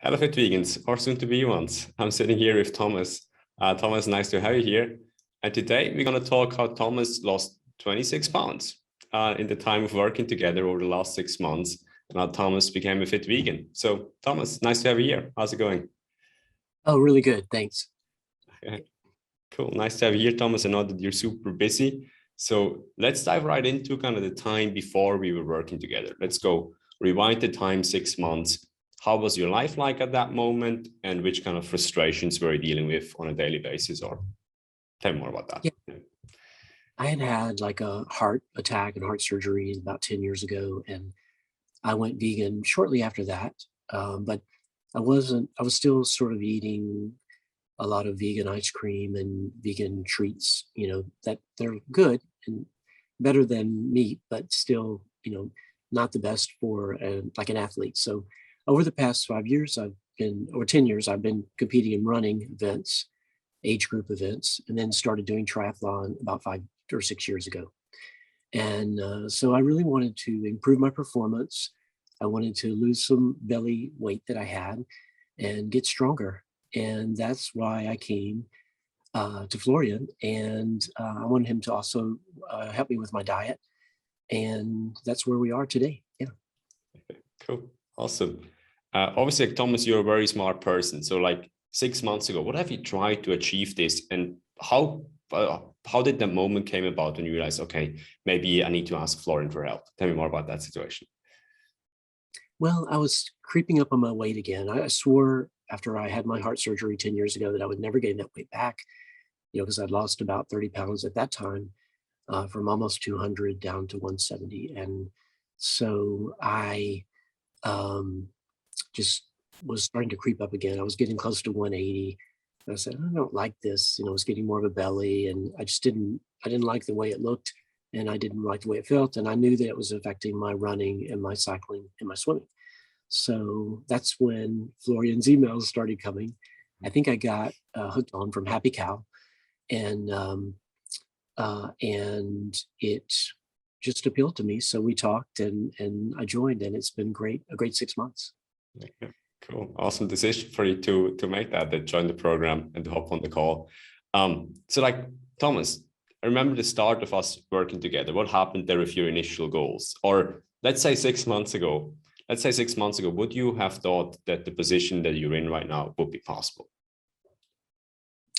Hello, Fit Vegans, or soon to be ones. I'm sitting here with Thomas. Thomas, nice to have you here. And today we're going to talk how Thomas lost 26 pounds in the time of working together over the last 6 months, and how Thomas became a fit vegan. So, Thomas, nice to have you here. How's it going? Oh, really good. Thanks. Cool. Nice to have you here, Thomas. I know that you're super busy. So let's dive right into kind of the time before we were working together. Let's go rewind the time 6 months. How was your life like at that moment? And which kind of frustrations were you dealing with on a daily basis? Or tell me more about that. Yeah, I had like a heart attack and heart surgery about 10 years ago, and I went vegan shortly after that. But I was still sort of eating a lot of vegan ice cream and vegan treats, that they're good and better than meat, but still, not the best for like an athlete. So over the past 5 years, 10 years, I've been competing in running events, age group events, and then started doing triathlon about 5 or 6 years ago. And so I really wanted to improve my performance. I wanted to lose some belly weight that I had and get stronger. And that's why I came to Florian, and I wanted him to also help me with my diet. And that's where we are today. Yeah. Cool. Awesome. Obviously, Thomas, you're a very smart person. So like 6 months ago, what have you tried to achieve this? And how did the moment came about when you realized, okay, maybe I need to ask Florian for help? Tell me more about that situation. Well, I was creeping up on my weight again. I swore after I had my heart surgery 10 years ago that I would never gain that weight back, because I'd lost about 30 pounds at that time, from almost 200 down to 170. And so I just was starting to creep up again. I was getting close to 180. And I said, I don't like this. I was getting more of a belly, and I didn't like the way it looked, and I didn't like the way it felt. And I knew that it was affecting my running and my cycling and my swimming. So that's when Florian's emails started coming. I think I got hooked on from Happy Cow, and it just appealed to me. So we talked, and I joined, and it's been a great 6 months. Yeah, cool. Awesome decision for you to make that join the program and to hop on the call. So like Thomas, I remember the start of us working together. What happened there with your initial goals? Or let's say 6 months ago, would you have thought that the position that you're in right now would be possible?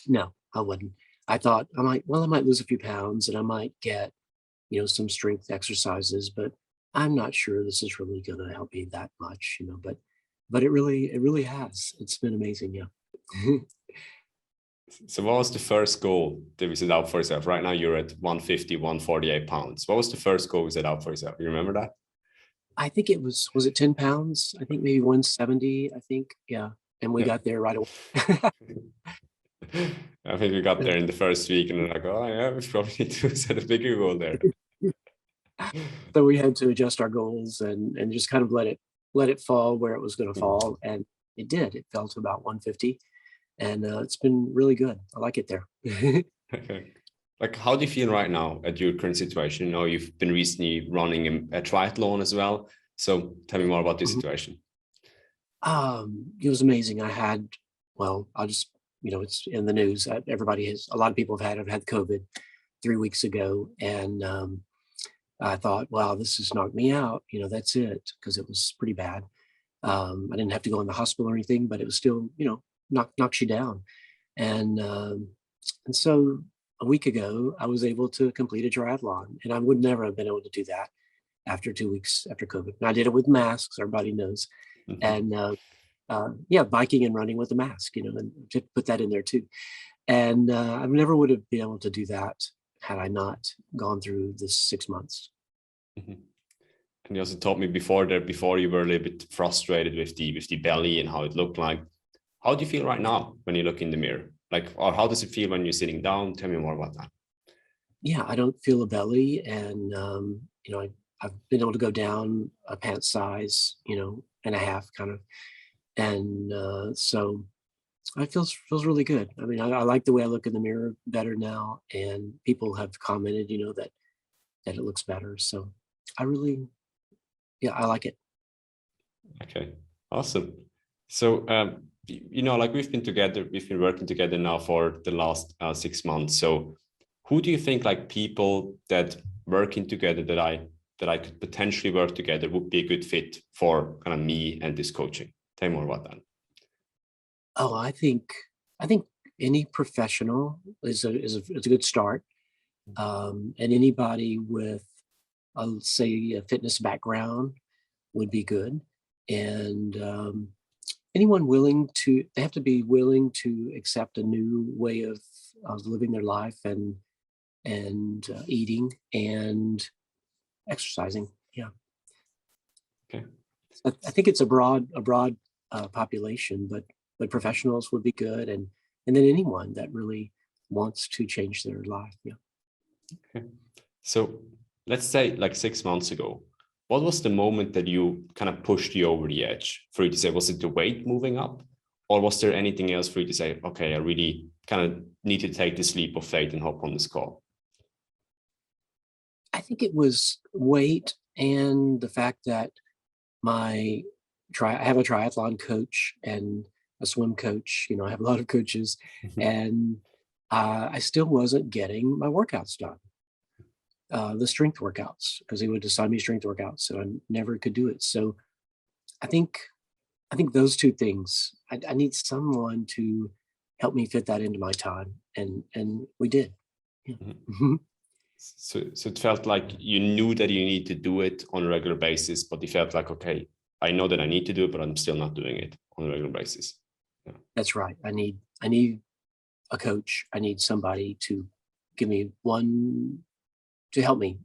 No, I wouldn't. I thought I might lose a few pounds, and I might get, some strength exercises, but I'm not sure this is really going to help me that much, but it really has. It's been amazing. Yeah. So what was the first goal that we set out for yourself? Right now you're at 150, 148 pounds. What was the first goal we set out for yourself? You remember that? I think it was it 10 pounds? I think maybe 170, I think. Yeah. And we got there right away. I think we got there in the first week, and we're like, oh yeah, we probably need to set a bigger goal there. So we had to adjust our goals and just kind of let it fall where it was going to fall. And it did. It fell to about 150. And it's been really good. I like it there. Okay. Like, how do you feel right now at your current situation? You've been recently running a triathlon as well. So tell me more about this situation. It was amazing. I'll just, it's in the news. A lot of people have had COVID 3 weeks ago. And I thought, wow, this has knocked me out. That's it, because it was pretty bad. I didn't have to go in the hospital or anything, but it was still, knocks you down. And so a week ago, I was able to complete a triathlon, and I would never have been able to do that after 2 weeks after COVID. And I did it with masks, everybody knows. And biking and running with a mask, and to put that in there too. And I never would have been able to do that had I not gone through this 6 months. And you also told me before you were a little bit frustrated with the belly and how it looked like. How do you feel right now when you look in the mirror? Or how does it feel when you're sitting down? Tell me more about that. Yeah, I don't feel a belly, and I've been able to go down a pant size, and a half kind of, and so it feels really good. I mean, I like the way I look in the mirror better now, and people have commented, that it looks better. So I like it. Okay, awesome. So, like we've been working together now for the last 6 months. So who do you think like people that working together that I could potentially work together would be a good fit for kind of me and this coaching? Tell me more about that. Oh, I think any professional is a good start. And anybody with, I'll say, a fitness background would be good. And anyone they have to be willing to accept a new way of living their life and eating and exercising. Yeah. Okay. I think it's a broad population, but professionals would be good, and then anyone that really wants to change their life. Yeah. Okay. So let's say like 6 months ago, what was the moment that you kind of pushed you over the edge for you to say, was it the weight moving up? Or was there anything else for you to say, okay, I really kind of need to take this leap of faith and hop on this call? I think it was weight and the fact that I have a triathlon coach and a swim coach. I have a lot of coaches, and I still wasn't getting my workouts done. The strength workouts, because he would assign me strength workouts, so I never could do it. So I think those two things. I need someone to help me fit that into my time, and we did. Yeah. Mm-hmm. So it felt like you knew that you need to do it on a regular basis, but you felt like, okay, I know that I need to do it, but I'm still not doing it on a regular basis. Yeah. That's right. I need a coach. I need somebody to give me to help me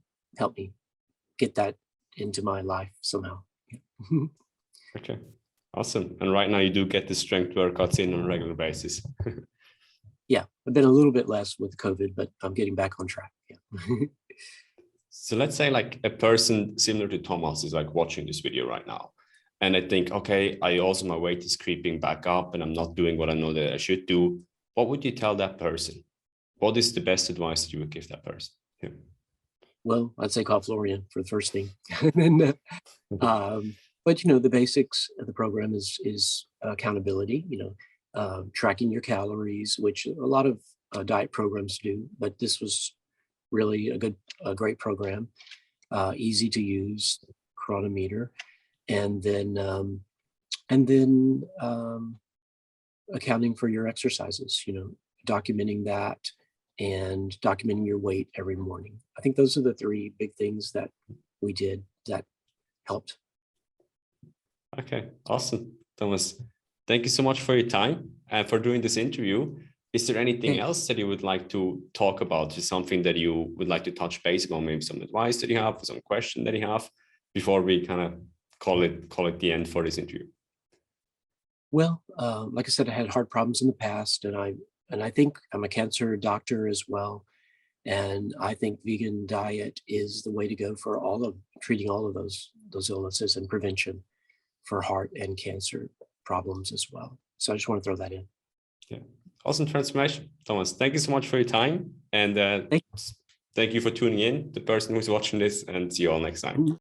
get that into my life somehow. Okay, awesome. And right now you do get the strength workouts in on a regular basis. Yeah, I've been a little bit less with COVID, but I'm getting back on track. Yeah. So let's say like a person similar to Thomas is like watching this video right now. And I think, okay, my weight is creeping back up and I'm not doing what I know that I should do. What would you tell that person? What is the best advice that you would give that person? Yeah. Well, I'd say call Florian for the first thing. And but the basics of the program is accountability. Tracking your calories, which a lot of diet programs do, but this was really a great program. Easy to use, chronometer, and then accounting for your exercises. Documenting that and documenting your weight every morning. I think those are the three big things that we did that helped. Okay, awesome. Thomas, thank you so much for your time and for doing this interview. Is there anything else that you would like to talk about? Is something that you would like to touch base on, maybe some advice that you have, some question that you have before we kind of call it the end for this interview? Well, like I said, I had heart problems in the past, and I think I'm a cancer doctor as well. And I think vegan diet is the way to go for treating all of those illnesses and prevention for heart and cancer problems as well. So I just want to throw that in. Yeah, awesome transformation, Thomas. Thank you so much for your time, and thank you for tuning in, the person who's watching this, and see you all next time.